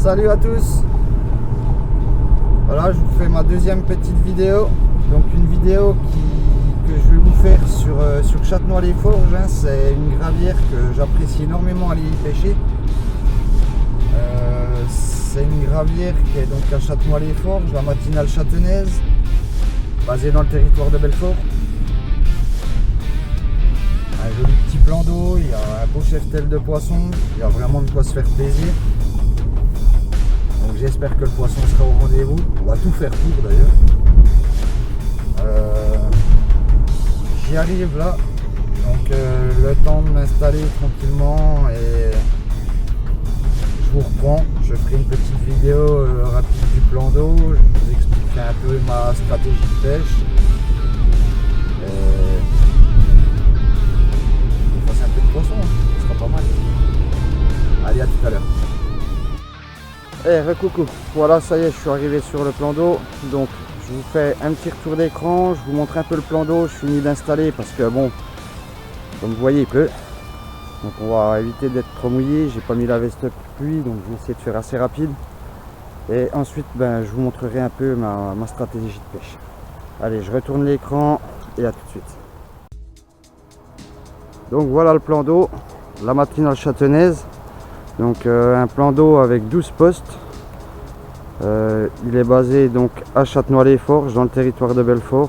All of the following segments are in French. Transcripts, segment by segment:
Salut à tous. Voilà, je vous fais ma deuxième petite vidéo. Donc une vidéo que je vais vous faire sur Châtenois-les-Forges. C'est une gravière que j'apprécie énormément aller y pêcher. C'est une gravière qui est donc à Châtenois-les-Forges, la matinale châtenaise, basée dans le territoire de Belfort. Un joli petit plan d'eau, il y a un beau cheptel de poissons, il y a vraiment de quoi se faire plaisir. Donc j'espère que le poisson sera au rendez-vous. On va tout faire pour d'ailleurs. J'y arrive là. Donc le temps de m'installer tranquillement et je vous reprends. Je ferai une petite vidéo rapide du plan d'eau. Je vous expliquerai un peu ma stratégie de pêche. On fasse un peu de poisson, ce sera pas mal. Allez, à tout à l'heure. Recoucou, voilà, ça y est, je suis arrivé sur le plan d'eau. Donc je vous fais un petit retour d'écran, je vous montre un peu le plan d'eau. Je finis d'installer parce que bon, comme vous voyez, il pleut. Donc on va éviter d'être trop mouillé. J'ai pas mis la veste pluie, donc je vais essayer de faire assez rapide. Et ensuite, je vous montrerai un peu ma stratégie de pêche. Allez, je retourne l'écran et à tout de suite. Donc voilà le plan d'eau, la matinale châtenaise. Donc un plan d'eau avec 12 postes. Il est basé donc à Châtenois-les-Forges dans le territoire de Belfort.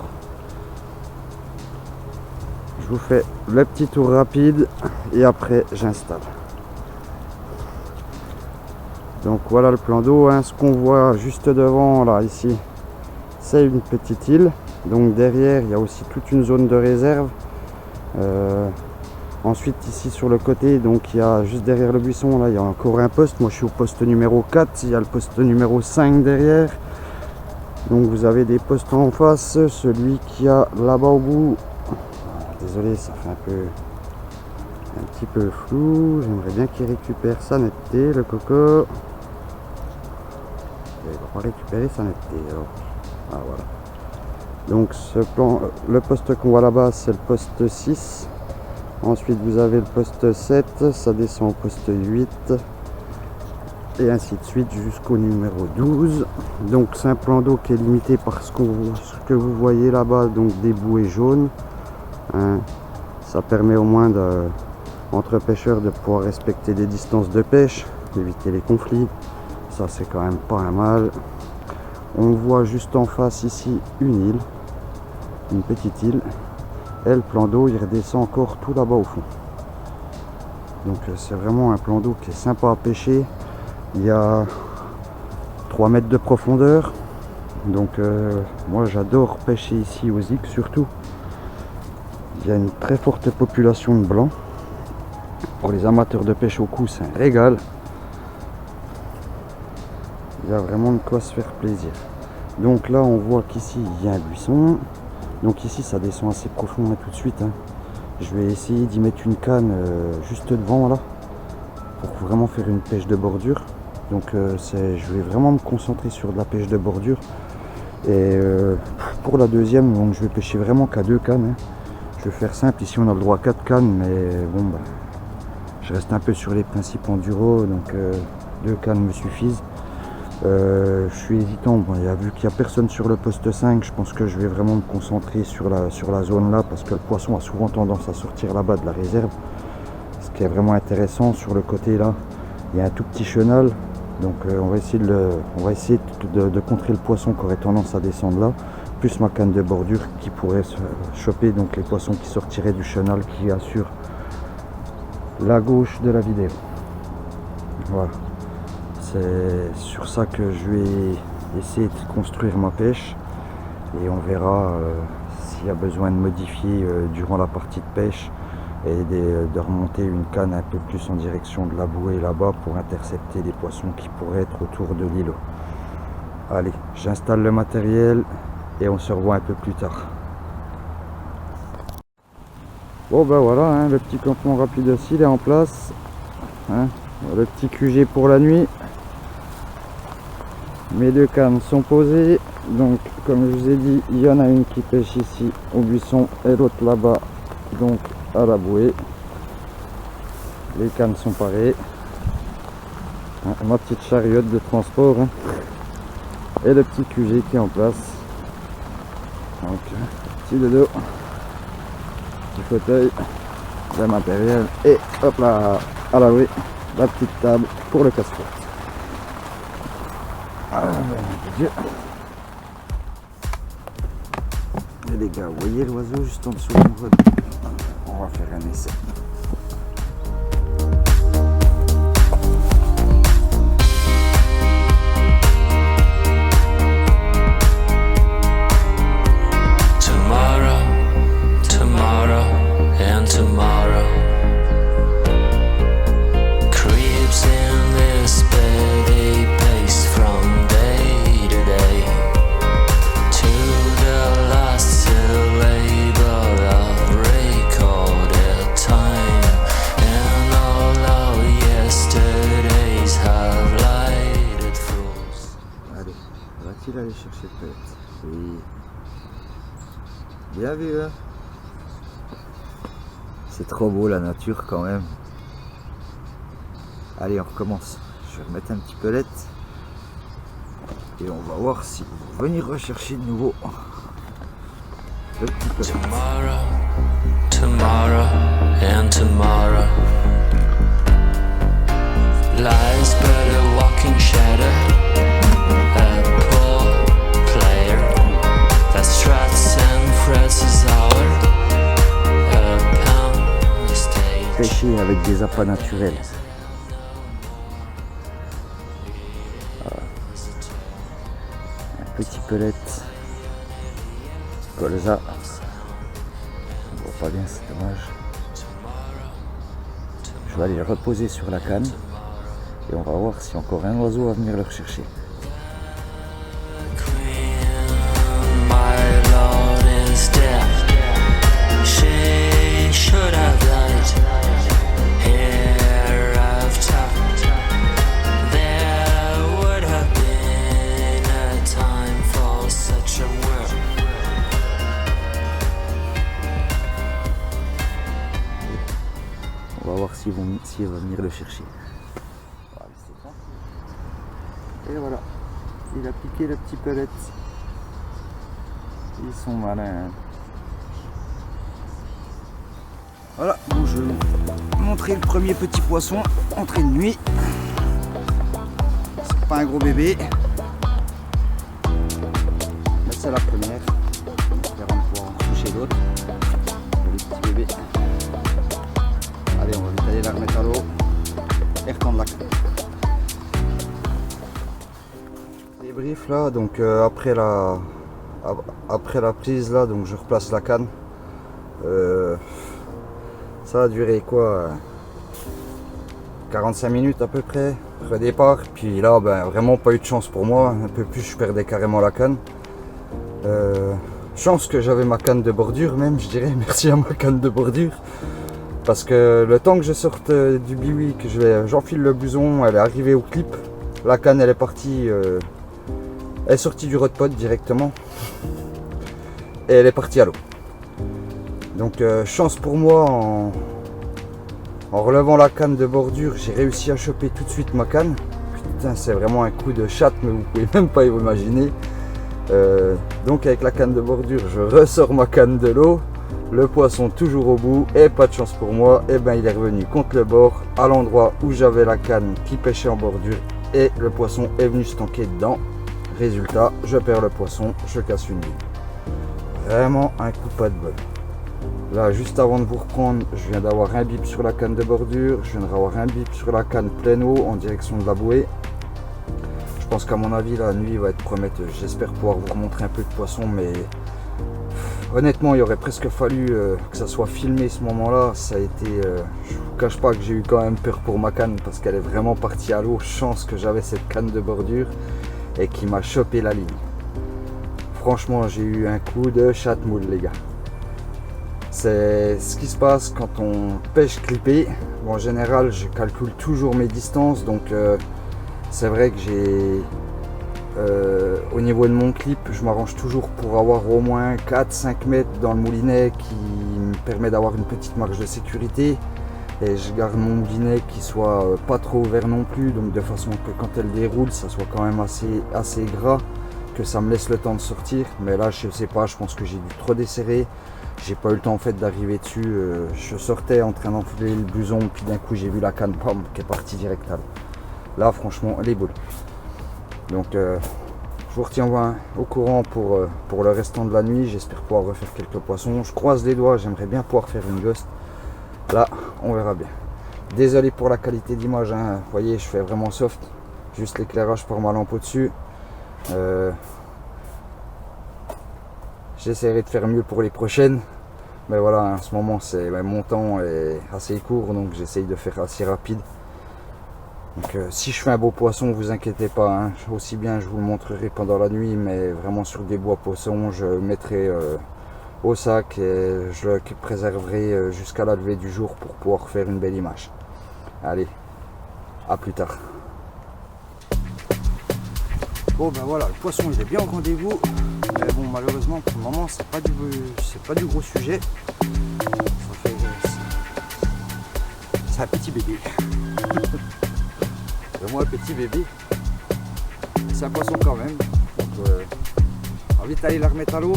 Je vous fais le petit tour rapide et après j'installe. Donc voilà le plan d'eau, hein. Ce qu'on voit juste devant là ici, c'est une petite île. Donc derrière il y a aussi toute une zone de réserve. Ensuite ici sur le côté, donc il y a juste derrière le buisson là, il y a encore un poste. Moi je suis au poste numéro 4, il y a le poste numéro 5 derrière. Donc vous avez des postes en face, celui qui a là-bas au bout. Désolé, ça fait un petit peu flou. J'aimerais bien qu'il récupère sa netteté, le coco. Il va pas récupérer sa netteté. Alors. Ah voilà. Donc le poste qu'on voit là-bas, c'est le poste 6. Ensuite vous avez le poste 7, ça descend au poste 8 et ainsi de suite jusqu'au numéro 12. Donc c'est un plan d'eau qui est limité par ce que vous voyez là-bas, donc des bouées jaunes, hein. Ça permet au moins entre pêcheurs de pouvoir respecter des distances de pêche, d'éviter les conflits. Ça c'est quand même pas un mal. On voit juste en face ici une île, une petite île. Et le plan d'eau il redescend encore tout là-bas au fond. Donc c'est vraiment un plan d'eau qui est sympa à pêcher. Il y a 3 mètres de profondeur. Donc moi j'adore pêcher ici aux Zic surtout. Il y a une très forte population de blancs. Pour les amateurs de pêche au cou, c'est un régal. Il y a vraiment de quoi se faire plaisir. Donc là on voit qu'ici il y a un buisson. Donc ici ça descend assez profond tout de suite, hein. Je vais essayer d'y mettre une canne juste devant là pour vraiment faire une pêche de bordure. Donc je vais vraiment me concentrer sur de la pêche de bordure. Et pour la deuxième, donc, je vais pêcher vraiment qu'à 2 cannes, hein. Je vais faire simple, ici on a le droit à 4 cannes, mais bon je reste un peu sur les principes enduro, donc 2 cannes me suffisent. Je suis hésitant, vu qu'il n'y a personne sur le poste 5, je pense que je vais vraiment me concentrer sur la zone là, parce que le poisson a souvent tendance à sortir là-bas de la réserve. Ce qui est vraiment intéressant, sur le côté là, il y a un tout petit chenal, donc on va essayer de contrer le poisson qui aurait tendance à descendre là, plus ma canne de bordure qui pourrait choper donc les poissons qui sortiraient du chenal qui assure la gauche de la vidéo. Voilà. C'est sur ça que je vais essayer de construire ma pêche et on verra s'il y a besoin de modifier durant la partie de pêche et de remonter une canne un peu plus en direction de la bouée là-bas pour intercepter des poissons qui pourraient être autour de l'îlot. Allez, j'installe le matériel et on se revoit un peu plus tard. Bon voilà, hein, le petit campement rapide aussi il est en place, hein, le petit QG pour la nuit. Mes 2 cannes sont posées, donc comme je vous ai dit, il y en a une qui pêche ici au buisson et l'autre là-bas, donc à la bouée. Les cannes sont parées. Ma petite chariote de transport, hein. Et le petit QG qui est en place. Donc petit dodo, petit fauteuil, le matériel et hop là, à l'abri, la petite table pour le casse-croûte. Ah, mon Dieu. Et les gars, vous voyez l'oiseau juste en dessous de mon rod? On va faire un essai. Va-t-il aller chercher peut-être? Oui. Bien vu, hein? C'est trop beau la nature quand même. Allez, on recommence. Je vais remettre un petit pellet. Et on va voir si on va venir rechercher de nouveau le petit pellet. Tomorrow, tomorrow and tomorrow lies but a walking shadow. Pêcher avec des appâts naturels. Voilà. Un petit pellet. Colza. On voit pas bien, c'est dommage. Je vais aller le reposer sur la canne. Et on va voir si encore un oiseau va venir le rechercher. On va voir s'il va venir le chercher. Et voilà, il a piqué le petit pellet. Ils sont malins. Voilà, bon, je vais vous montrer le premier petit poisson entré de nuit. C'est pas un gros bébé, mais c'est la première. Avant de pouvoir en toucher d'autres. Le petit bébé. Allez, on va vite aller la remettre à l'eau et reprendre la canne. Débrief là, donc après la prise là, donc je replace la canne. Ça a duré quoi, 45 minutes à peu près, redépart. Puis là, ben, vraiment pas eu de chance pour moi. Un peu plus, je perdais carrément la canne. Chance que j'avais ma canne de bordure même, je dirais. Merci à ma canne de bordure. Parce que le temps que je sorte du biwi, que j'enfile le blouson, elle est arrivée au clip. La canne, elle est partie, elle est sortie du rodpod directement. Et elle est partie à l'eau. Donc chance pour moi, en relevant la canne de bordure, j'ai réussi à choper tout de suite ma canne. Putain, c'est vraiment un coup de chatte, mais vous pouvez même pas imaginer. Donc avec la canne de bordure, je ressors ma canne de l'eau. Le poisson toujours au bout, et pas de chance pour moi, et ben il est revenu contre le bord, à l'endroit où j'avais la canne qui pêchait en bordure, et le poisson est venu se tanker dedans. Résultat, je perds le poisson, je casse une ligne. Vraiment un coup pas de bol. Là, juste avant de vous reprendre, je viens d'avoir un bip sur la canne de bordure, je viens d'avoir un bip sur la canne pleine eau en direction de la bouée. Je pense qu'à mon avis, la nuit va être prometteuse. J'espère pouvoir vous remontrer un peu de poisson, mais honnêtement, il aurait presque fallu que ça soit filmé ce moment-là. Ça a été, je vous cache pas que j'ai eu quand même peur pour ma canne parce qu'elle est vraiment partie à l'eau. Chance que j'avais cette canne de bordure et qui m'a chopé la ligne. Franchement, j'ai eu un coup de chat-moule, les gars. C'est ce qui se passe quand on pêche clippé. Bon, en général, je calcule toujours mes distances, donc c'est vrai que j'ai au niveau de mon clip, je m'arrange toujours pour avoir au moins 4-5 mètres dans le moulinet qui me permet d'avoir une petite marge de sécurité. Et je garde mon vinaigre qui soit pas trop ouvert non plus, donc de façon que quand elle déroule, ça soit quand même assez gras, que ça me laisse le temps de sortir. Mais là, je sais pas, je pense que j'ai dû trop desserrer. J'ai pas eu le temps en fait d'arriver dessus. Je sortais en train d'enfiler le blouson, puis d'un coup j'ai vu la canne qui est partie direct à l'eau. Là, franchement, elle est boule. Donc, je vous retiens au courant pour le restant de la nuit. J'espère pouvoir refaire quelques poissons. Je croise les doigts, j'aimerais bien pouvoir faire une ghost. Là, on verra bien. Désolé pour la qualité d'image, hein. Vous voyez, je fais vraiment soft. Juste l'éclairage pour ma lampe au-dessus. J'essaierai de faire mieux pour les prochaines. Mais voilà, en ce moment, mon temps est assez court, donc j'essaye de faire assez rapide. Donc si je fais un beau poisson, vous inquiétez pas, hein. Aussi bien je vous le montrerai pendant la nuit, mais vraiment sur des bois poissons, je mettrai au sac et je le préserverai jusqu'à la levée du jour pour pouvoir faire une belle image. Allez, à plus tard. Bon ben voilà, le poisson il est bien au rendez-vous, mais bon malheureusement pour le moment c'est pas du gros sujet. C'est un petit bébé. Moi petit bébé. C'est un poisson quand même. Donc on va vite aller la remettre à l'eau.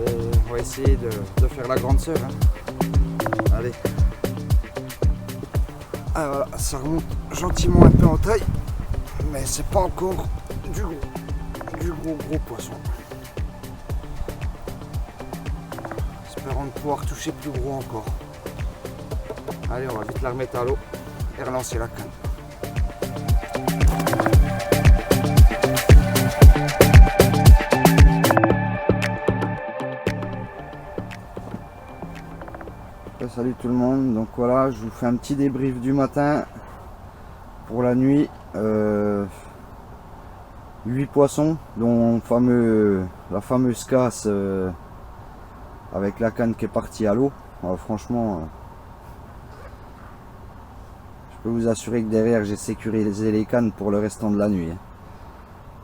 Et on va essayer de faire la grande sœur. Hein. Allez. Ah, voilà, ça remonte gentiment un peu en taille. Mais c'est pas encore du gros poisson. Espérons de pouvoir toucher plus gros encore. Allez, on va vite la remettre à l'eau et relancer la canne. Salut tout le monde, donc voilà, je vous fais un petit débrief du matin pour la nuit. 8 poissons, dont la fameuse casse avec la canne qui est partie à l'eau. Franchement, je peux vous assurer que derrière j'ai sécurisé les cannes pour le restant de la nuit.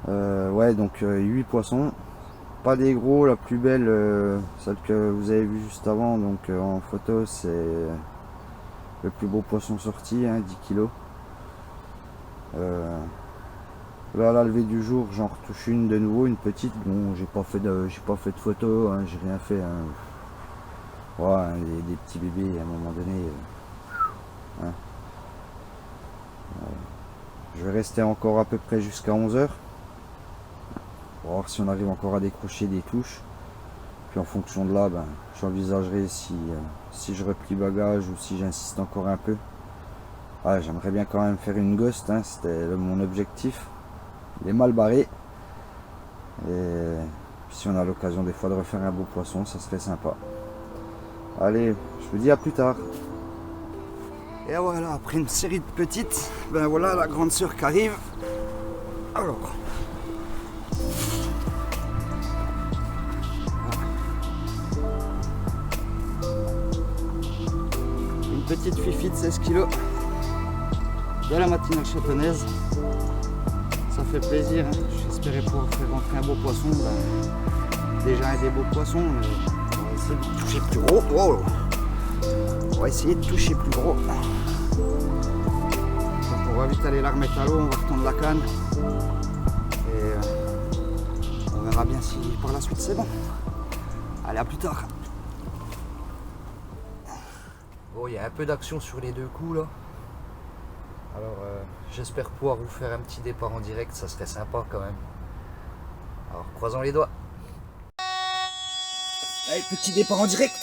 Ouais, donc 8 poissons. Pas des gros, la plus belle, celle que vous avez vue juste avant, donc en photo, c'est le plus beau poisson sorti, hein, 10 kg. Là, à la levée du jour, j'en retouche une de nouveau, une petite. Bon, j'ai pas fait de photo, hein, j'ai rien fait. Hein. Ouais, des petits bébés à un moment donné. Hein. Je vais rester encore à peu près jusqu'à 11 h. Pour voir si on arrive encore à décrocher des touches. Puis en fonction de là, ben, j'envisagerai si je replie bagage ou si j'insiste encore un peu. Ah, j'aimerais bien quand même faire une ghost, hein, c'était mon objectif. Il est mal barré. Et si on a l'occasion des fois de refaire un beau poisson, ça serait sympa. Allez, je vous dis à plus tard. Et voilà, après une série de petites, ben voilà la grande sœur qui arrive. Alors. Petite fifi de 16 kg de la matinale châtonnaise. Ça fait plaisir, hein. J'espérais pouvoir faire rentrer un beau poisson. Ben, déjà un des beaux poissons, mais on va essayer de toucher plus gros. Oh, on va essayer de toucher plus gros. Donc on va vite aller la remettre à l'eau, on va retendre la canne. Et on verra bien si par la suite c'est bon. Allez, à plus tard. Bon, il y a un peu d'action sur les deux coups là. Alors j'espère pouvoir vous faire un petit départ en direct, ça serait sympa quand même. Alors croisons les doigts. Allez, petit départ en direct.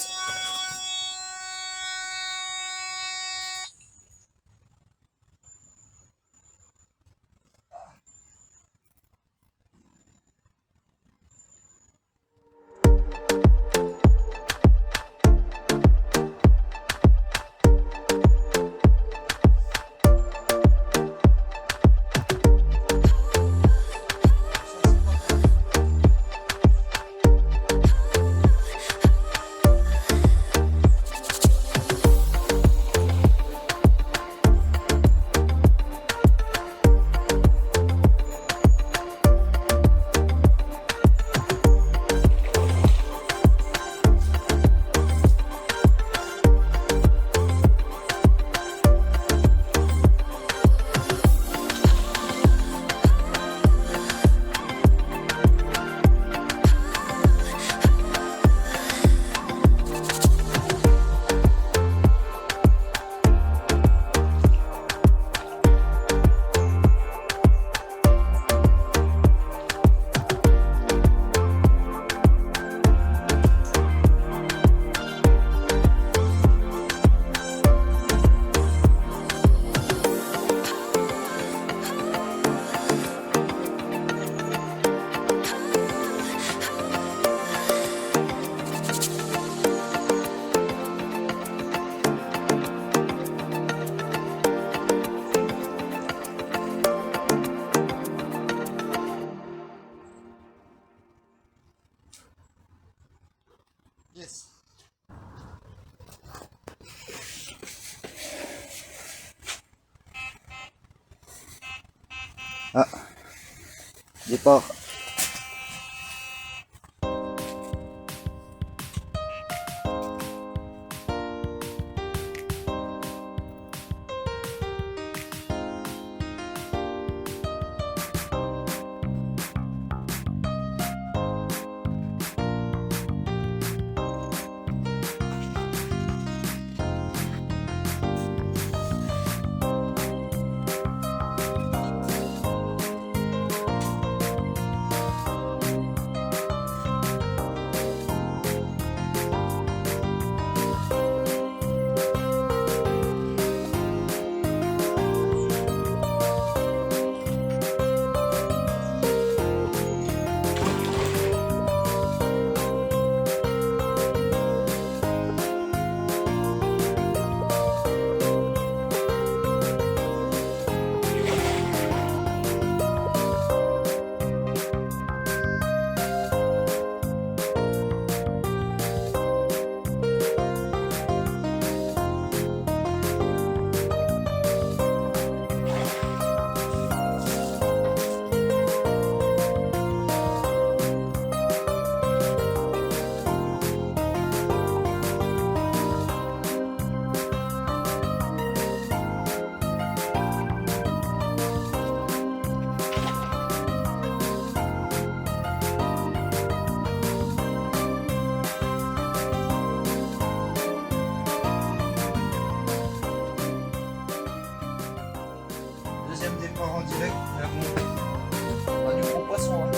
Yes. Ah, départ. Deuxième départ en direct, mais bon, un du gros poisson. Hein.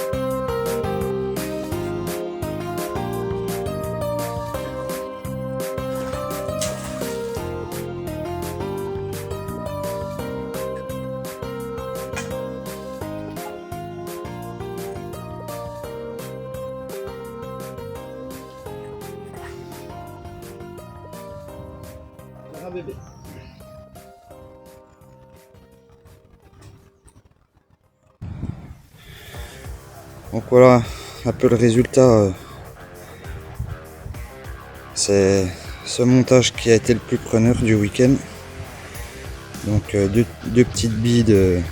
Un bébé. Donc voilà un peu le résultat. C'est ce montage qui a été le plus preneur du week-end. Donc deux petites billes de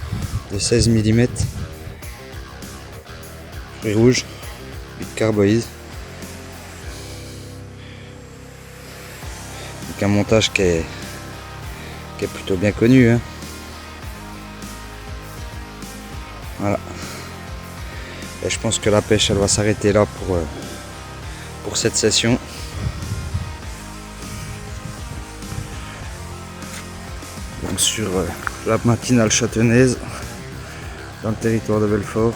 16 mm. Fruits rouges, billes de carboïse. Donc un montage qui est plutôt bien connu. Hein. Voilà. Et je pense que la pêche elle va s'arrêter là pour cette session. Donc sur la matinale châtenaise dans le territoire de Belfort.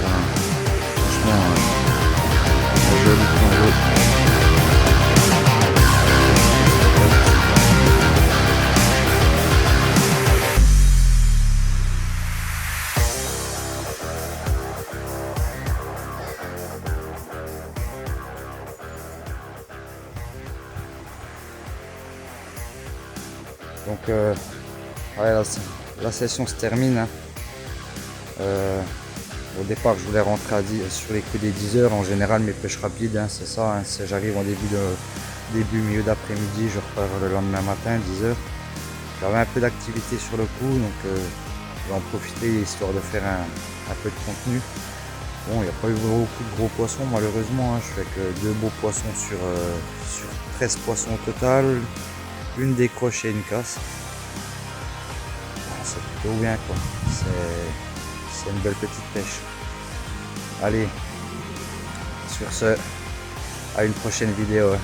Voilà. Franchement, un joli plongeon. Donc ouais, la session se termine. Hein. Au départ je voulais rentrer sur les coups des 10 heures. En général mes pêches rapides, hein, c'est ça. Hein, j'arrive en milieu d'après-midi, je repars le lendemain matin, 10 heures. J'avais un peu d'activité sur le coup, donc je vais en profiter histoire de faire un peu de contenu. Bon, il n'y a pas eu beaucoup de gros poissons malheureusement. Hein. Je fais que 2 beaux poissons sur 13 poissons au total. Une décroche et une casse. Ah, c'est plutôt bien quoi. C'est une belle petite pêche. Allez, sur ce, à une prochaine vidéo.